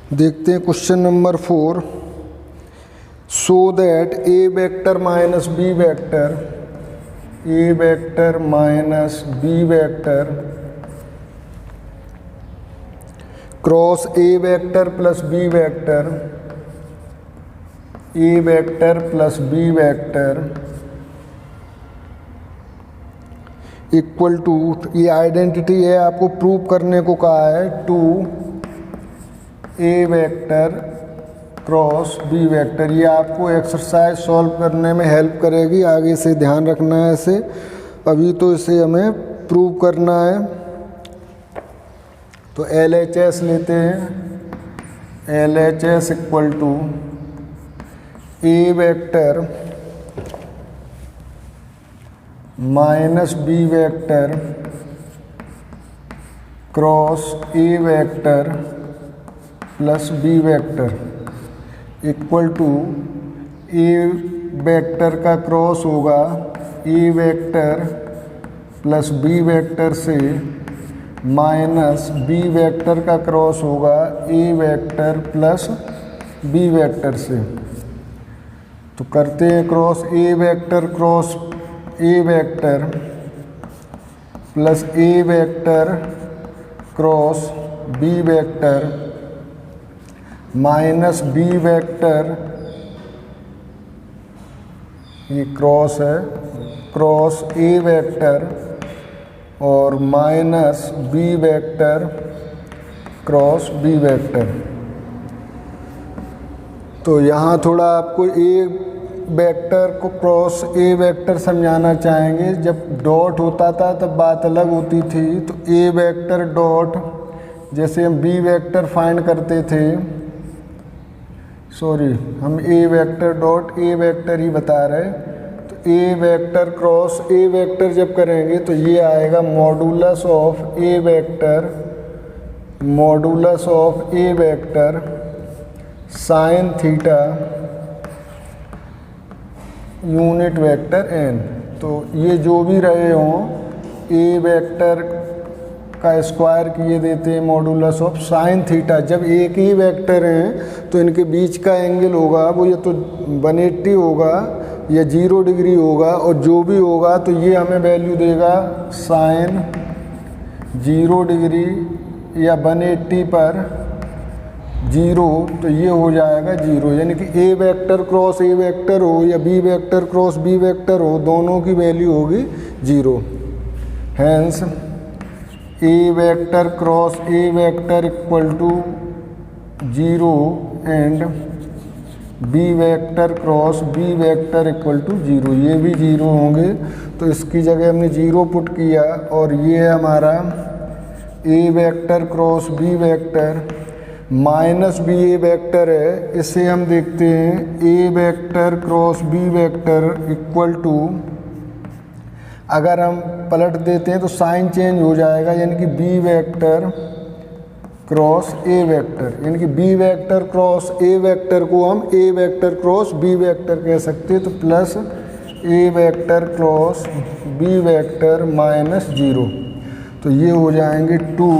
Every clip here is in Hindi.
देखते हैं question number 4। So that A vector minus b vector cross A vector plus b vector equal to, ये आइडेंटिटी है, आपको प्रूव करने को कहा है, टू ए वेक्टर क्रॉस बी वेक्टर। ये आपको एक्सरसाइज सॉल्व करने में हेल्प करेगी, आगे से ध्यान रखना है इसे। अभी तो इसे हमें प्रूव करना है। तो LHS लेते हैं। LHS equal to A vector minus b vector cross A vector plus b vector equal to A vector का क्रॉस होगा a vector plus b vector से, माइनस बी वेक्टर का क्रॉस होगा a vector plus b vector से। तो करते हैं क्रॉस ए वेक्टर प्लस ए vector cross B vector minus b vector, ये क्रॉस है, क्रॉस ए वेक्टर और minus b vector cross B vector. तो यहाँ थोड़ा आपको ए वेक्टर को क्रॉस ए वेक्टर समझाना चाहेंगे। जब डॉट होता था तब बात अलग होती थी। तो ए वेक्टर डॉट, जैसे हम बी वेक्टर फाइंड करते थे, हम ए वेक्टर डॉट ए वेक्टर ही बता रहे। तो ए वेक्टर क्रॉस ए वेक्टर जब करेंगे तो ये आएगा modulus of A vector sine theta unit vector N. तो ये जो भी रहे हों, ए वेक्टर का स्क्वायर किए देते हैं मॉडुलस ऑफ साइन थीटा। जब एक ही वेक्टर हैं तो इनके बीच का एंगल होगा वो या तो 180 होगा या 0 डिग्री होगा, और जो भी होगा तो ये हमें वैल्यू देगा साइन 0 डिग्री या 180 पर 0। तो ये हो जाएगा 0, यानी कि a vector cross A vector हो या b vector cross B vector हो, दोनों की वैल्यू होगी 0। Hence a vector cross A vector equal to 0 and b vector cross B vector equal to 0, ये भी 0 होंगे। तो इसकी जगह हमने 0 पुट किया, और ये है हमारा A vector cross B vector minus B A vector है। इसे हम देखते हैं A vector cross B vector equal to, अगर हम पलट देते हैं तो साइन चेंज हो जाएगा, यानी कि बी वेक्टर क्रॉस ए वेक्टर, यानी कि बी वेक्टर क्रॉस ए वेक्टर को हम ए वेक्टर क्रॉस बी वेक्टर कह सकते हैं। तो प्लस ए vector cross B vector minus 0। तो ये हो जाएंगे 2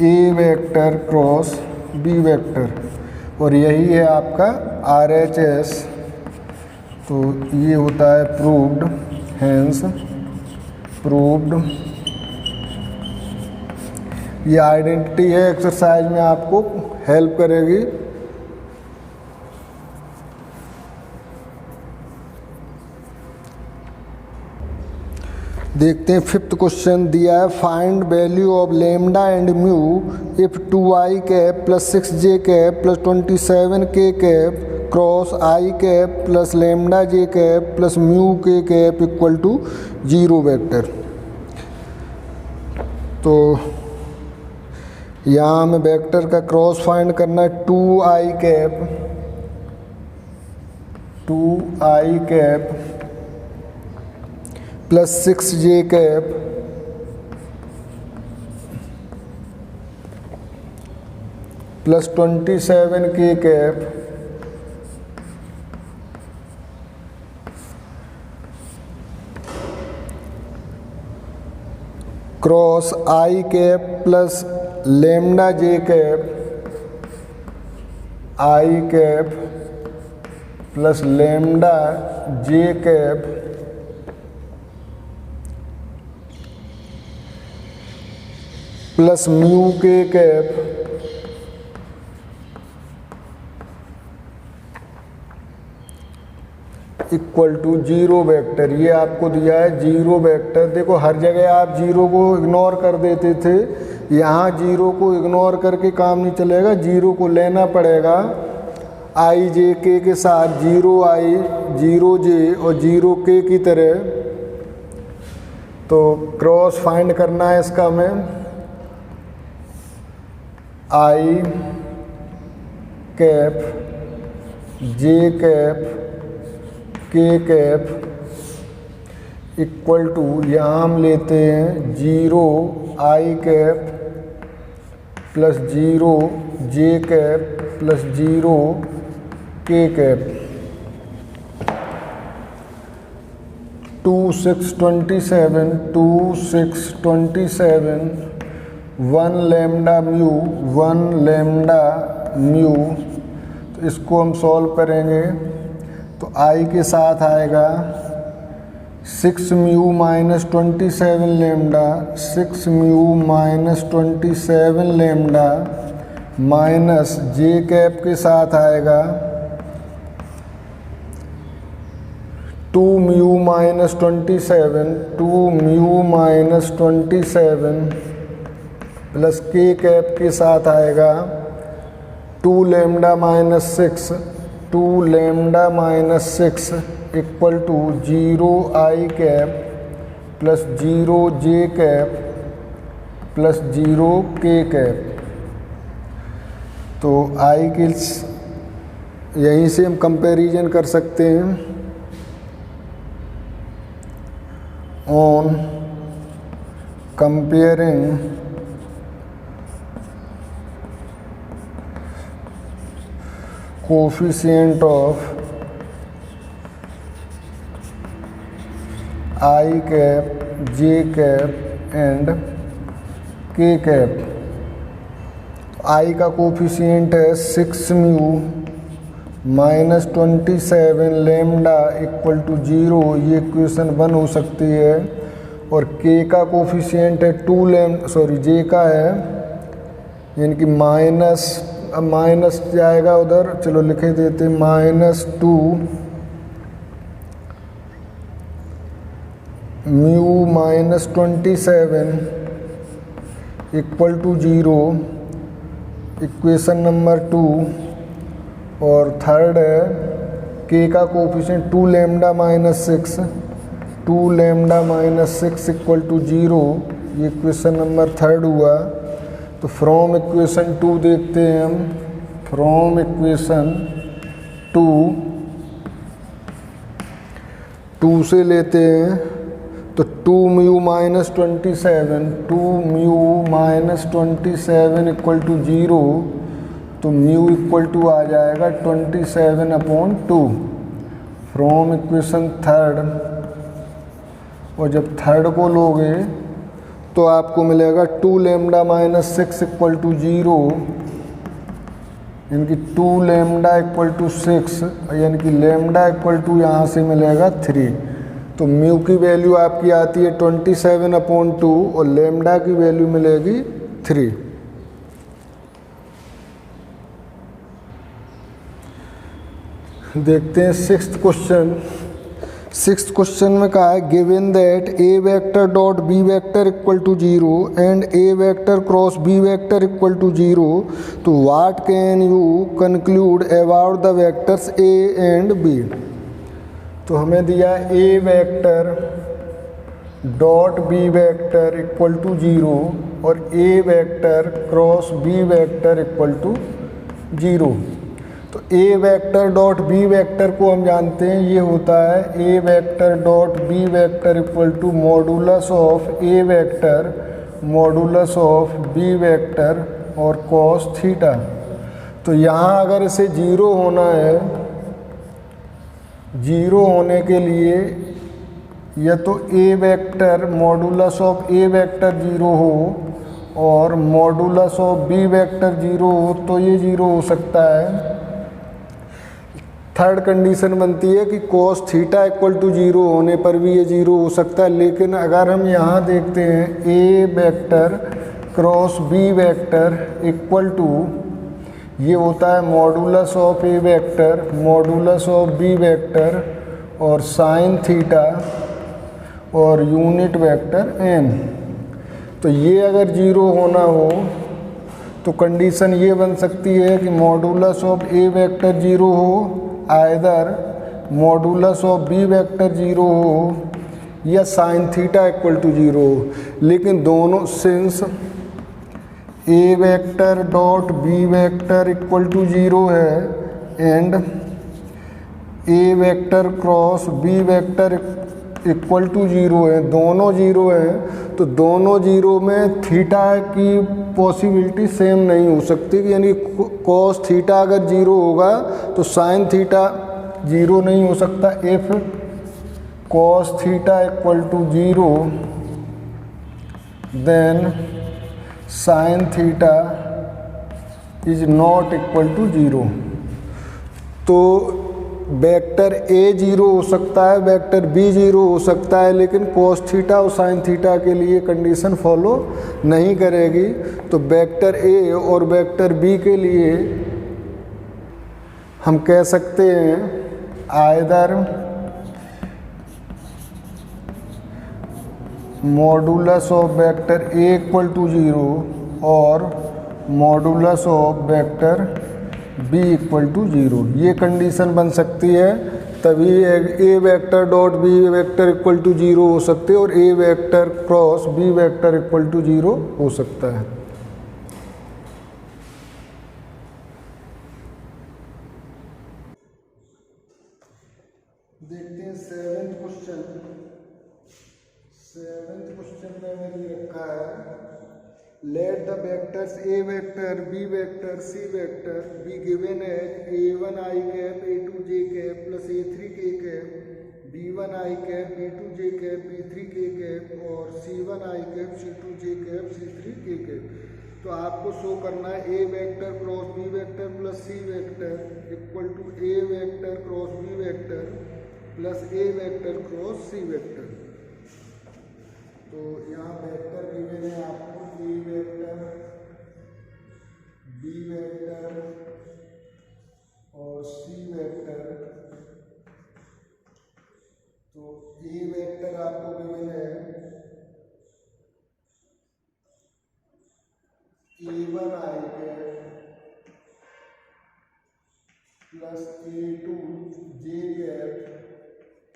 A vector cross B vector, और यही है आपका RHS। तो ये होता है प्रूव्ड, हैंस प्रूव्ड। ये आइडेंटिटी है, एक्सरसाइज में आपको हेल्प करेगी। देखते हैं 5th क्वेश्चन दिया है। Find value of lambda and mu if 2i cap plus 6j cap plus 27k cap cross i cap plus lambda j cap plus mu k cap equal to 0 vector. तो यहाँ हमें वेक्टर का क्रॉस फाइंड करना है। 2i cap plus 6j cap plus 27k cap cross i cap plus lambda j cap I cap plus lambda J cap plus mu K cap equal to zero vector. ये आपको दिया है जीरो वेक्टर। देखो हर जगह आप जीरो को इग्नोर कर देते थे, यहाँ जीरो को इग्नोर करके काम नहीं चलेगा, जीरो को लेना पड़ेगा आई जे के साथ, जीरो आई जीरो जे और जीरो के की तरह। तो क्रॉस फाइंड करना है इसका हमें। आई कैप जे कैप के कैप इक्वल टू, यहाँ हम लेते हैं zero I cap plus zero J cap plus zero K cap. 2 6 27 2 6 27 1 lambda mu 1 lambda mu. तो इसको हम सॉल्व करेंगे तो आई के साथ आएगा 6 mu minus 27 lambda, 6 mu minus 27 lambda minus J cap के साथ आएगा 2 mu minus 27, 2 mu minus 27 plus K cap के साथ आएगा 2 lambda minus 6, 2 lambda minus 6 equal to zero I cap plus zero J cap plus zero K cap. तो आई के यहीं से हम कंपैरिजन कर सकते हैं। On comparing coefficient of i cap j cap and k cap. I का कोफिशिएंट है 6 mu minus 27 lambda equal to 0, ये इक्वेशन 1 हो सकती है। और के का कोफिशिएंट है 2 लैम्डा, सॉरी जे का है, यानी कि माइनस, अब माइनस जाएगा उधर, चलो लिखे देते -2 mu minus 27 equal to 0, equation number 2। और थर्ड है के का coefficient 2 lambda minus 6, 2 lambda minus 6 equal to 0, ये इक्वेशन नंबर 3 हुआ। तो फ्रॉम इक्वेशन 2 देखते हैं हम, फ्रॉम इक्वेशन 2 से लेते हैं तो 2 mu minus 27, 2 mu minus 27 equal to 0, तो म्यू इक्वल टू आ जाएगा 27/2 फ्रॉम इक्वेशन 3। और जब थर्ड को लोगे तो आपको मिलेगा 2 लैम्डा माइनस 6 इक्वल टू 0, यानी कि 2 लैम्डा इक्वल टू 6, यानी कि लैम्डा इक्वल टू यहाँ से मिलेगा 3। तो म्यू की वैल्यू आपकी आती है 27/2 और लैम्डा की वैल्यू मिलेगी 3। देखते हैं सिक्स्थ क्वेश्चन। सिक्स्थ क्वेश्चन में कहा है given that A vector dot B vector equal to 0 and A vector cross B vector equal to 0, तो what can you conclude about the vectors A and B. तो हमें दिया A vector dot B vector equal to 0 और A vector cross B vector equal to 0। तो ए वेक्टर डॉट बी वेक्टर को हम जानते हैं, ये होता है A vector dot B vector equal to modulus of A vector modulus of B vector और कॉस थीटा। तो यहाँ अगर इसे 0 होना है, 0 होने के लिए या तो ए vector modulus of A vector 0 हो और मॉडुलस ऑफ बी वेक्टर 0 हो, तो ये 0 हो सकता है। थर्ड कंडीशन बनती है कि cos थीटा इक्वल टू 0 होने पर भी ये 0 हो सकता है। लेकिन अगर हम यहाँ देखते हैं A vector cross B vector equal to ये होता है modulus of A vector modulus of B vector और साइन थीटा और यूनिट वेक्टर एन। तो ये अगर 0 होना हो तो कंडीशन ये बन सकती है कि मॉडुलस ऑफ ए वेक्टर 0 हो, either modulus of B vector 0 हो या साइन थीटा इक्वल टू 0 हो। लेकिन दोनों since a vector dot B vector equal to 0 है and A vector cross B vector equal to 0 है, दोनों 0 हैं, तो दोनों 0 में थीटा की पॉसिबिलिटी सेम नहीं हो सकती। यानी cos थीटा अगर 0 होगा तो साइन थीटा 0 नहीं हो सकता। If cos theta equal to 0 then sine theta is not equal to 0। तो वेक्टर ए 0 हो सकता है, वेक्टर बी 0 हो सकता है, लेकिन cos थीटा और साइन थीटा के लिए कंडीशन फॉलो नहीं करेगी। तो वेक्टर ए और वेक्टर बी के लिए हम कह सकते हैं either modulus of vector A equal to 0 और modulus of vector B equal to 0। ये कंडीशन बन सकती है, तभी A vector dot B vector equal to 0 हो सकते हैं और A vector cross B vector equal to 0 हो सकता है। देखते हैं सेवेंथ क्वेश्चन। सेवेंथ क्वेश्चन में मैंने रखा है let the vectors a vector b vector c vector be given as a1 I cap a2 j cap plus a3 k cap b1 I cap b2 j cap b3 k cap और c1 I cap c2 j cap c3 k cap। तो आपको शो करना है a vector cross b vector plus c vector equal to a vector cross b vector plus a vector cross c vector. तो यहाँ वेक्टर गिवन है आपको ए वेक्टर बी वेक्टर और सी वेक्टर। तो ए वेक्टर आपको गिवन है a1 I cap plus a2 j cap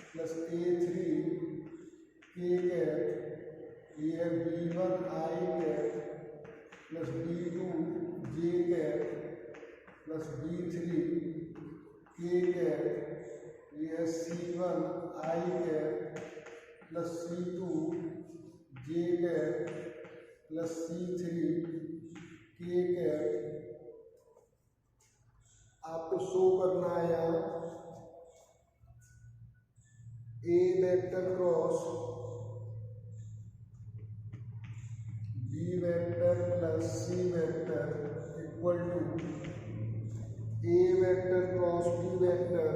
plus a3 k cap. ये है b1 I cap plus b2 j cap plus b3 k cap. ये है c1 I cap plus c2 j cap plus c3 k cap. आपको शो करना है यहाँ a vector cross B vector plus C vector equal to A vector cross B vector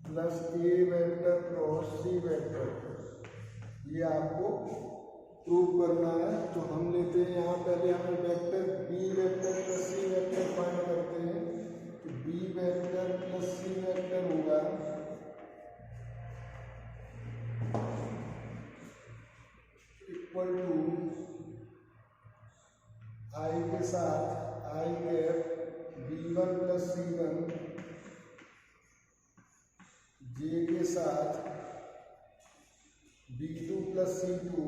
plus A vector cross C vector. ये आपको प्रूव करना है। तो हम लेते हैं यहाँ पहले हमें vector B vector plus C vector find करते हैं। तो B vector plus C vector होगा इक्वल टू आई के साथ आई कैप b1 प्लस c1 जे के साथ b2 plus c2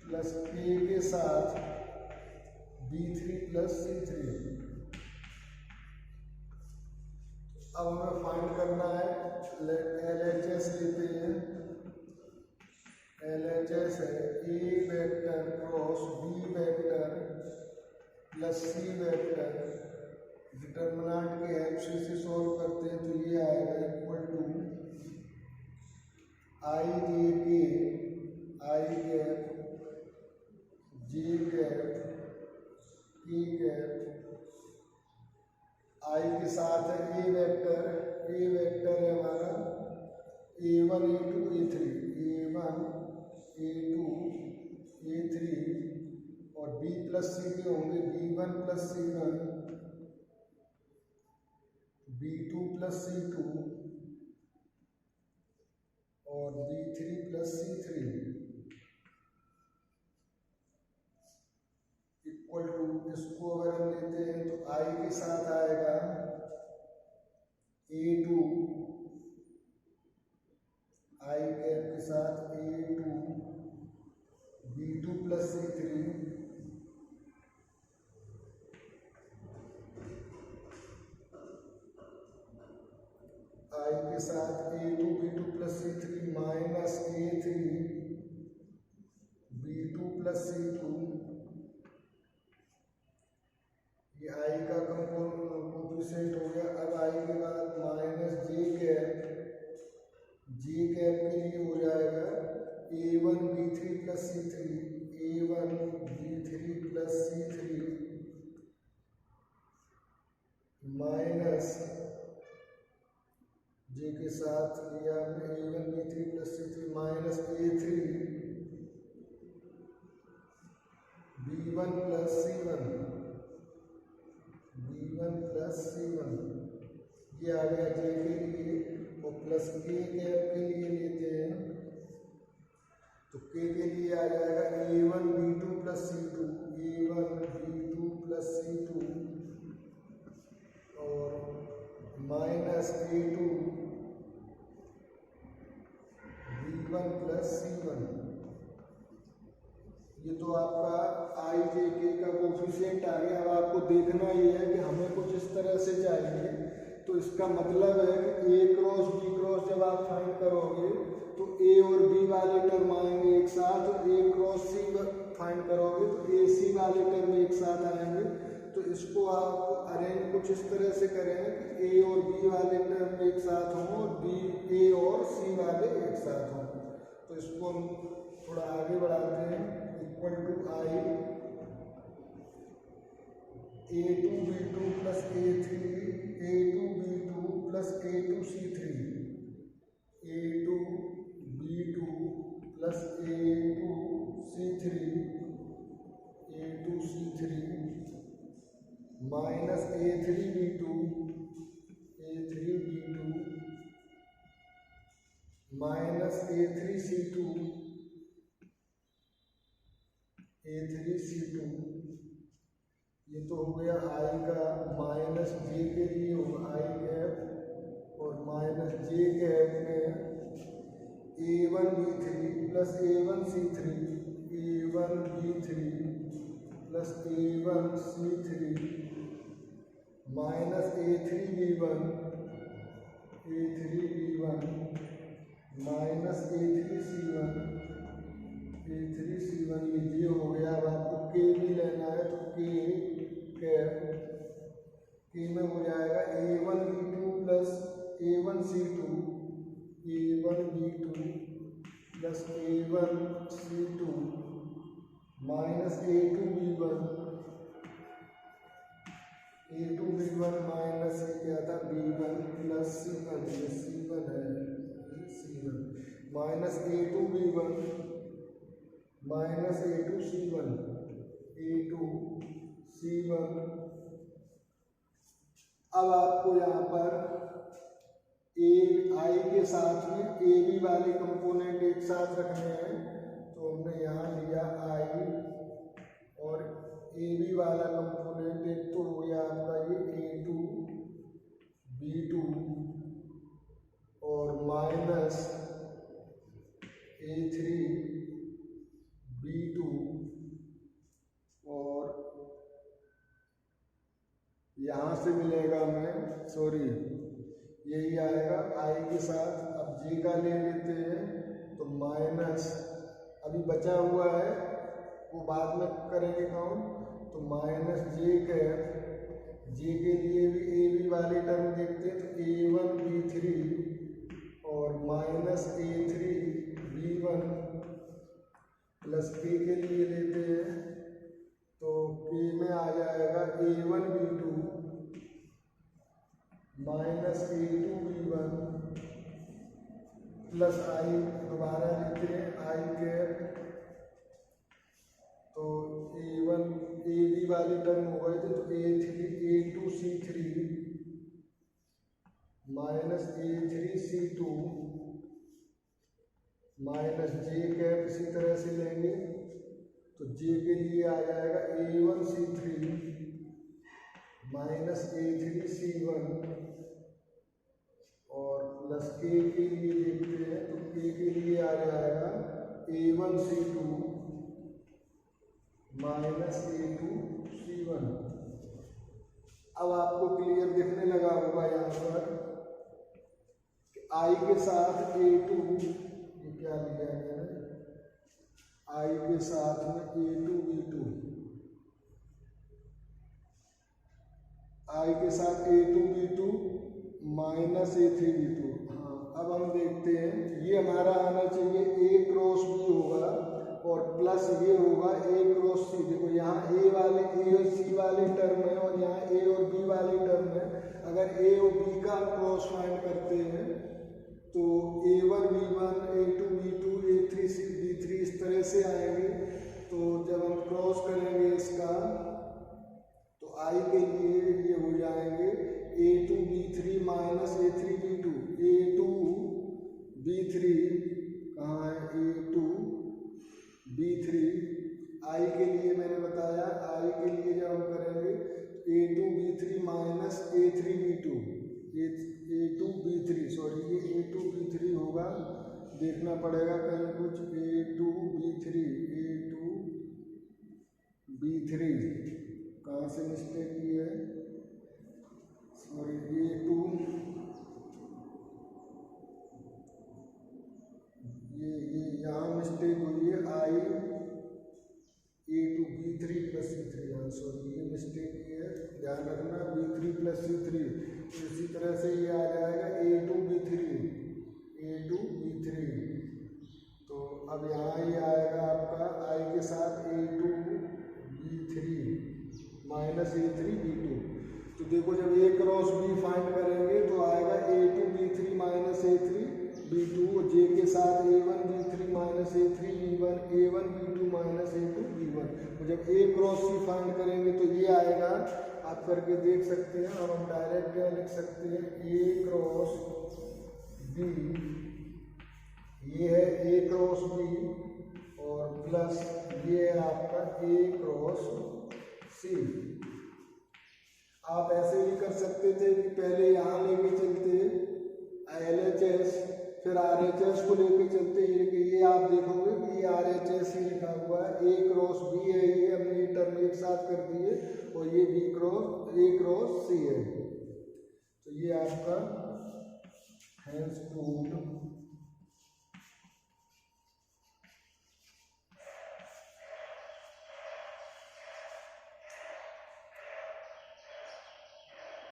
plus k के साथ b3 प्लस c3। अब हमें फाइंड करना है LHS लेते हैं। LHS है A vector cross B vector plus C vector. Determinant के हेल्प से सॉल्व करते हैं तो ये आएगा इक्वल टू आई जे के आई कैप जे कैप प्लस सी के होंगे B1 plus C1, B2 plus C2 और B3 plus C3 equal to, इसको अगर हम लेते हैं तो I के साथ आएगा A2, I कैप के साथ A2 B2 plus C3 I के साथ A2 B2 plus C3 minus A3 B2 plus C2, ये I का कोफिशिएंट हो गया। अब I के बाद माइनस J कैप के लिए हो जाएगा A1 B3 plus C3, A1 B3 plus C3 minus J के साथ लिया हमने A1 B3 plus C3 minus A3 B1 plus C1, B1 plus C1, ये आ गया J के लिए। और प्लस K कैप के लिए लेते हैं तो K के लिए आ जाएगा A1 B2 plus C2, A1 B2 plus C2 और minus A2 B1 plus C1। ये तो आपका I J K का कोफिशिएंट आ गया। अब आपको देखना ये है कि हमें कुछ इस तरह से चाहिए, तो इसका मतलब है कि A क्रॉस B क्रॉस जब आप फाइंड करोगे तो A और B वाले टर्म आएंगे एक साथ, और A क्रॉस C फाइंड करोगे तो A C वाले टर्म एक साथ आएंगे। तो इसको आप अरेंज कुछ इस तरह से करें कि A और B वाले टर्म एक साथ हों और B A और C वाले एक साथ हों। तो इसको हम थोड़ा आगे बढ़ाते हैं। Equal to I A2 B2 plus A3 A2 B2 plus A2 C3, A2 B2 plus A2 C3, A2 C3 minus A3 B2 minus A3 C2, ये तो हो गया I का। माइनस J के लिए होगा I कैप और माइनस J कैप में A1 B3 plus A1 C3, A1 B3 plus A1 C3 minus A3 B1 minus A3 C1 ये हो गया। अब आपको K भी लेना है तो K में हो जाएगा A1 B2 plus A1 C2, A1 B2 plus A1 C2 minus A2 B1 minus क्या था B1 प्लस C1, ये C1 है, C1 minus A2 B1 minus A2 C1, A2 C1। अब आपको यहाँ पर I के साथ में AB वाले कंपोनेंट एक साथ रखने हैं, तो हमने यहाँ लिया I और AB वाला कंपोनेंट एक तो हो गया आपका ये A2 B2 और माइनस A3 B2 और यहाँ से मिलेगा हमें, सॉरी यही आएगा I के साथ। अब J का ले लेते हैं तो माइनस अभी बचा हुआ है वो बाद में करेंगे काउंट, तो माइनस J कैप, J के लिए भी AB वाले टर्म देखते हैं तो A1 B3 और minus A3 B1 plus K के लिए लेते हैं तो K में आ जाएगा A1 B2 minus A2 B1 plus I दोबारा लेते हैं I कैप, तो A1 ए बी वाले टर्म हो गए थे, तो A2C3 minus A3C2 minus J cap इसी तरह से लेंगे, तो जे के लिए आ जाएगा A1C3 माइनस A3C1 और प्लस के लिए देखते हैं, तो के लिए आ जाएगा A1C2 माइनस A2C1। अब आपको क्लियर दिखने लगा होगा यहाँ पर कि आई के साथ A2, ये क्या लिया है मैंने, आई के साथ में A2B2, आई के साथ A2B2 माइनस A3B2। हाँ, अब हम देखते हैं, ये हमारा आना चाहिए A क्रॉस B होगा और प्लस ये होगा A क्रॉस C। देखो यहाँ A और C वाले टर्म है और यहाँ A और B वाली टर्म है। अगर A और B का हम क्रॉस फाइंड करते हैं तो A1B1 A2B2 A3B3 इस तरह से आएंगे। तो जब हम क्रॉस करेंगे इसका तो I के लिए ये हो जाएंगे A2B3 माइनस A3B2। A2B3 कहाँ है, A2B3 I के लिए मैंने बताया, I के लिए जब हम करेंगे A2B3 minus A3B2, A2B3 sorry ये A2B3 होगा, देखना पड़ेगा कहीं कुछ, A2B3 कहाँ से मिस्टेक की है, सॉरी A2 ये यहाँ मिस्टेक हुई है, I A2B3 प्लस C3, हाँ सॉरी ये मिस्टेक की है, ध्यान रखना B3 प्लस C3। इसी तरह से ये आ जाएगा A2B3। तो अब यहाँ ये आएगा आपका I के साथ A2B3 माइनस A3B2। तो देखो जब A क्रॉस B फाइंड करेंगे तो आएगा A2B3 माइनस A3B2, J के साथ A1B3 minus A3B1 A1B2 minus A2B1। तो जब A क्रॉस C फाइंड करेंगे तो ये आएगा, आप करके देख सकते हैं। और हम डायरेक्ट क्या लिख सकते हैं, A क्रॉस B, ये है A क्रॉस B और प्लस ये है आपका A क्रॉस C। आप ऐसे भी कर सकते थे कि पहले यहाँ लेके चलते LHS, फिर RHS को लेके चलते, ये आप देखोगे कि ये RHS ही लिखा हुआ है, A क्रॉस B है, ये हमने ये टर्म एक साथ कर दिए और ये A क्रॉस C है। तो ये आपका हैंस प्रूव्ड